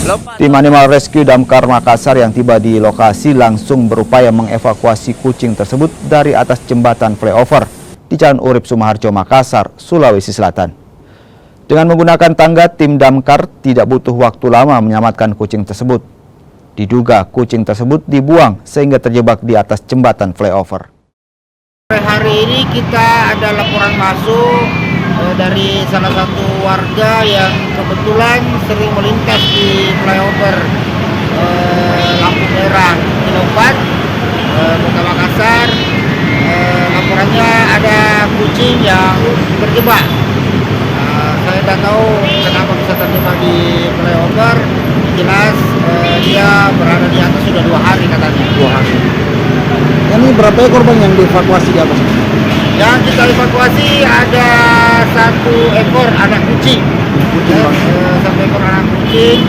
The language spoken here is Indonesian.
Tim Animal Rescue Damkar Makassar yang tiba di lokasi langsung berupaya mengevakuasi kucing tersebut dari atas jembatan flyover di Jalan Urip Sumoharjo, Makassar, Sulawesi Selatan. Dengan menggunakan tangga, tim damkar tidak butuh waktu lama menyelamatkan kucing tersebut. Diduga kucing tersebut dibuang sehingga terjebak di atas jembatan flyover. Hari ini kita ada laporan masuk dari salah satu warga yang kebetulan sering melintas di flyover lampu merah Kilo 4 Kota Makassar. Laporannya ada kucing yang terjebak. Saya tidak tahu kenapa bisa terjebak di flyover. Jelas dia berada di atas sudah 2 hari katanya. 2 hari. Ini berapa ekor bang yang dievakuasi di atas? Yang kita evakuasi ada 1 ekor anak kucing. 1 ekor anak kucing